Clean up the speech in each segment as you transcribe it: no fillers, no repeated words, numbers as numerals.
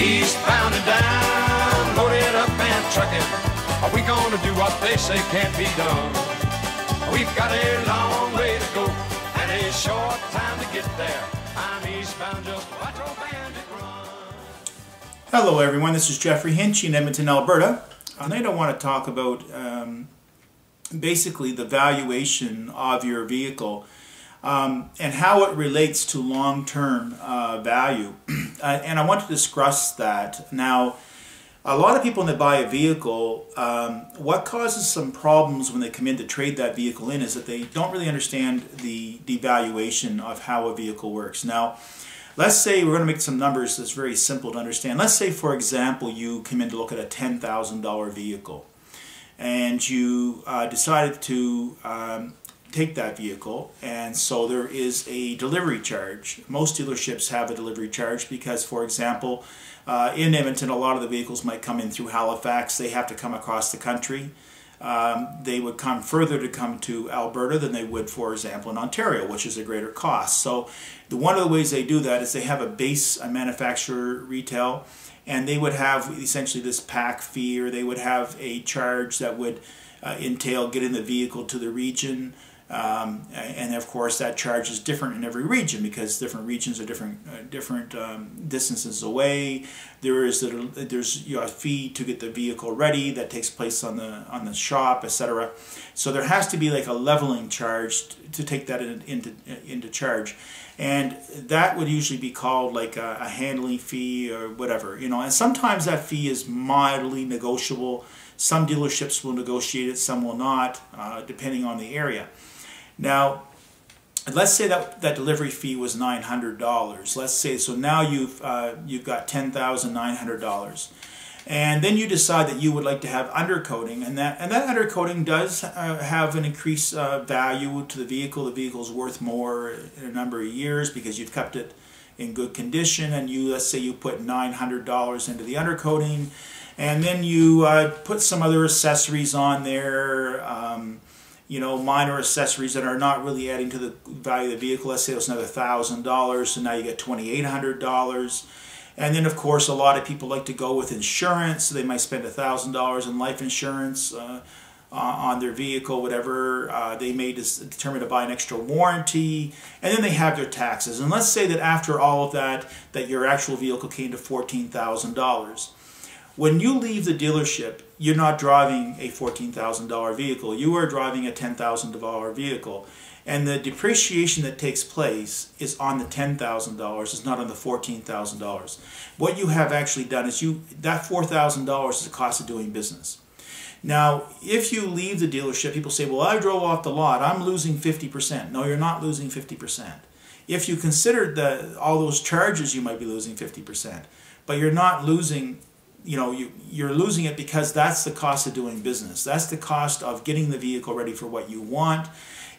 Eastbound and down, loaded up and trucking. Are we gonna do what they say can't be done? We've got a long way to go and a short time to get there. I'm eastbound, just watch old bandit run. Hello everyone, this is Jeffrey Hinch in Edmonton, Alberta. Tonight I want to talk about basically the valuation of your vehicle and how it relates to long-term value. And I want to discuss that. Now, a lot of people when they buy a vehicle, what causes some problems when they come in to trade that vehicle in is that they don't really understand the devaluation of how a vehicle works. Now, let's say we're going to make some numbers that's very simple to understand. Let's say, for example, you come in to look at a $10,000 vehicle and you decided to take that vehicle, and so there is a delivery charge. Most dealerships have a delivery charge because, for example, in Edmonton, a lot of the vehicles might come in through Halifax. They have to come across the country. They would come further to come to Alberta than they would, for example, in Ontario, which is a greater cost. So one of the ways they do that is they have a base manufacturer retail, and they would have essentially this pack fee, or they would have a charge that would entail getting the vehicle to the region. And of course that charge is different in every region because different regions are different distances away. There's a fee to get the vehicle ready that takes place on the shop, etc. So there has to be like a leveling charge to take that into charge, and that would usually be called like a handling fee or whatever, you know. And sometimes that fee is mildly negotiable. Some dealerships will negotiate it, some will not, depending on the area. Now, let's say that delivery fee was $900. Let's say, so now you've got $10,900, and then you decide that you would like to have undercoating, and that undercoating does have an increased value to the vehicle. The vehicle's worth more in a number of years because you've kept it in good condition, and let's say you put $900 into the undercoating, and then you put some other accessories on there. You know, minor accessories that are not really adding to the value of the vehicle. Let's say it's another $1,000, so now you get $2,800. And then, of course, a lot of people like to go with insurance, so they might spend $1,000 in life insurance on their vehicle, whatever. They may determine to buy an extra warranty, and then they have their taxes. And let's say that after all of that, that your actual vehicle came to $14,000. When you leave the dealership, you're not driving a $14,000 vehicle. You are driving a $10,000 vehicle. And the depreciation that takes place is on the $10,000. It's not on the $14,000. What you have actually done is that $4,000 is the cost of doing business. Now, if you leave the dealership, people say, well, I drove off the lot, I'm losing 50%. No, you're not losing 50%. If you considered all those charges, you might be losing 50%. But you're not losing, you know, you're losing it because that's the cost of doing business. That's the cost of getting the vehicle ready for what you want.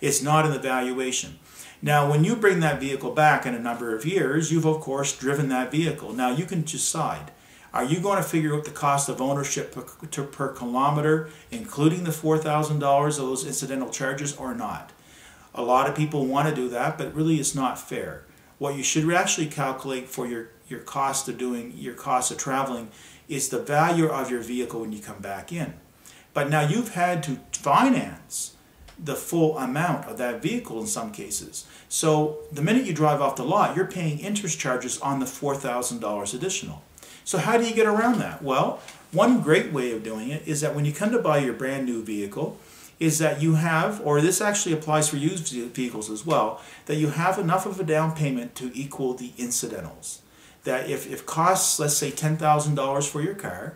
It's not in the valuation. Now, when you bring that vehicle back in a number of years, you've of course driven that vehicle. Now, you can decide, are you going to figure out the cost of ownership per kilometer, including the $4,000 of those incidental charges, or not? A lot of people want to do that, but really it's not fair. What you should actually calculate for your cost of traveling is the value of your vehicle when you come back in. But now you've had to finance the full amount of that vehicle in some cases. So the minute you drive off the lot, you're paying interest charges on the $4,000 additional. So how do you get around that? Well, one great way of doing it is that when you come to buy your brand new vehicle, is that you have, or this actually applies for used vehicles as well, that you have enough of a down payment to equal the incidentals. That if costs, let's say $10,000 for your car,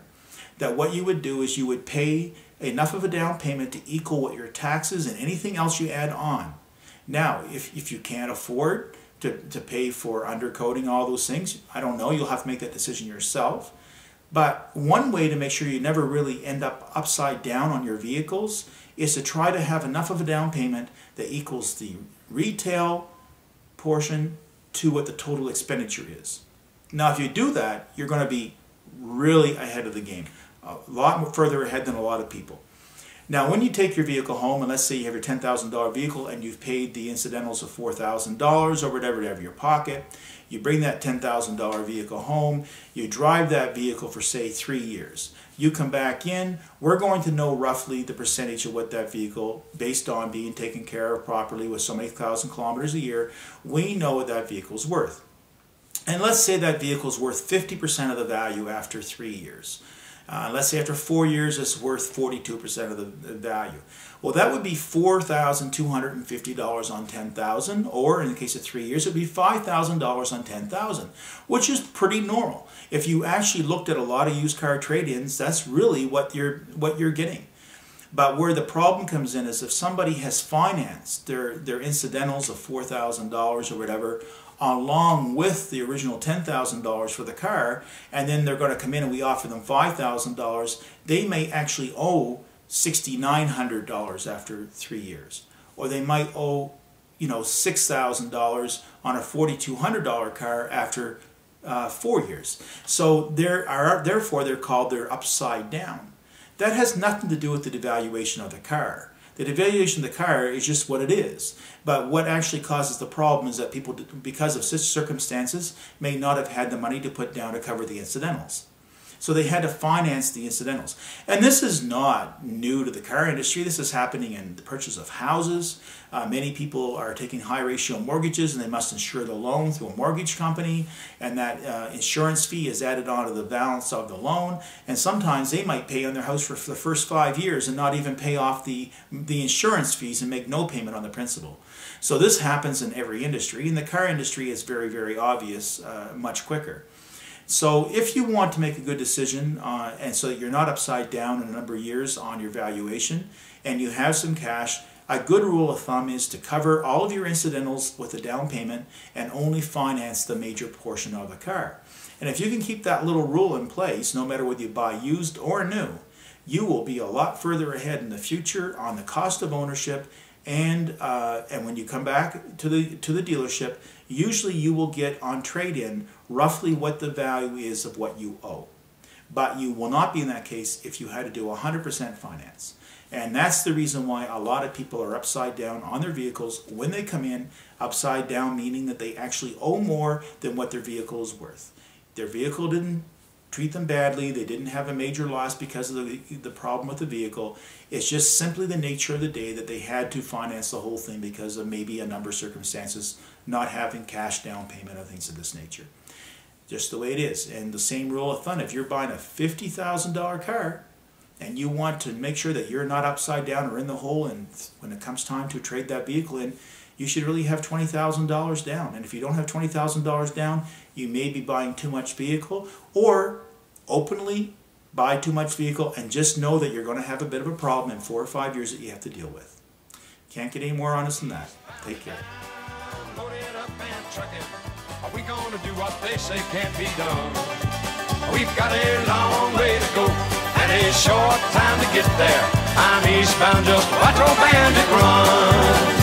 that what you would do is you would pay enough of a down payment to equal what your taxes and anything else you add on. Now, if you can't afford to pay for undercoating, all those things, I don't know, you'll have to make that decision yourself. But one way to make sure you never really end up upside down on your vehicles is to try to have enough of a down payment that equals the retail portion to what the total expenditure is. Now, if you do that, you're going to be really ahead of the game, a lot further ahead than a lot of people. Now, when you take your vehicle home, and let's say you have your $10,000 vehicle and you've paid the incidentals of $4,000 or whatever to have in your pocket, You bring that $10,000 vehicle home, you drive that vehicle for say 3 years. You come back in, we're going to know roughly the percentage of what that vehicle, based on being taken care of properly with so many thousand kilometers a year, we know what that vehicle's worth. And let's say that vehicle's worth 50% of the value after 3 years. Let's say after 4 years it's worth 42% of the value. Well, that would be $4,250 on $10,000, or in the case of 3 years, it would be $5,000 on $10,000, which is pretty normal. If you actually looked at a lot of used car trade-ins, that's really what you're getting. But where the problem comes in is if somebody has financed their incidentals of $4,000 or whatever, along with the original $10,000 for the car, and then they're going to come in and we offer them $5,000, they may actually owe $6,900 after 3 years. Or they might owe, $6,000 on a $4,200 car after 4 years. So therefore they're upside down. That has nothing to do with the devaluation of the car. The devaluation of the car is just what it is. But what actually causes the problem is that people, because of such circumstances, may not have had the money to put down to cover the incidentals. So they had to finance the incidentals. And this is not new to the car industry. This is happening in the purchase of houses. Many people are taking high ratio mortgages and they must insure the loan through a mortgage company, and that insurance fee is added onto the balance of the loan. And sometimes they might pay on their house for the first 5 years and not even pay off the insurance fees and make no payment on the principal. So this happens in every industry. In the car industry, it's very, very obvious, much quicker. So if you want to make a good decision and so that you're not upside down in a number of years on your valuation and you have some cash, a good rule of thumb is to cover all of your incidentals with a down payment and only finance the major portion of the car. And if you can keep that little rule in place, no matter whether you buy used or new, you will be a lot further ahead in the future on the cost of ownership. And when you come back to the dealership, usually you will get on trade-in roughly what the value is of what you owe. But you will not be in that case if you had to do 100% finance. And that's the reason why a lot of people are upside down on their vehicles when they come in. Upside down meaning that they actually owe more than what their vehicle is worth. Their vehicle didn't treat them badly, they didn't have a major loss because of the problem with the vehicle. It's just simply the nature of the day that they had to finance the whole thing because of maybe a number of circumstances, not having cash down payment or things of this nature. Just the way it is. And the same rule of thumb, if you're buying a $50,000 car and you want to make sure that you're not upside down or in the hole, and when it comes time to trade that vehicle in, you should really have $20,000 down. And if you don't have $20,000 down, you may be buying too much vehicle, or openly buy too much vehicle and just know that you're going to have a bit of a problem in 4 or 5 years that you have to deal with. Can't get any more honest than that. Take care. Loaded up and trucking. Are we going to do what they say can't be done? We've got a long way to go and a short time to get there. I'm eastbound, just watch old bandit run.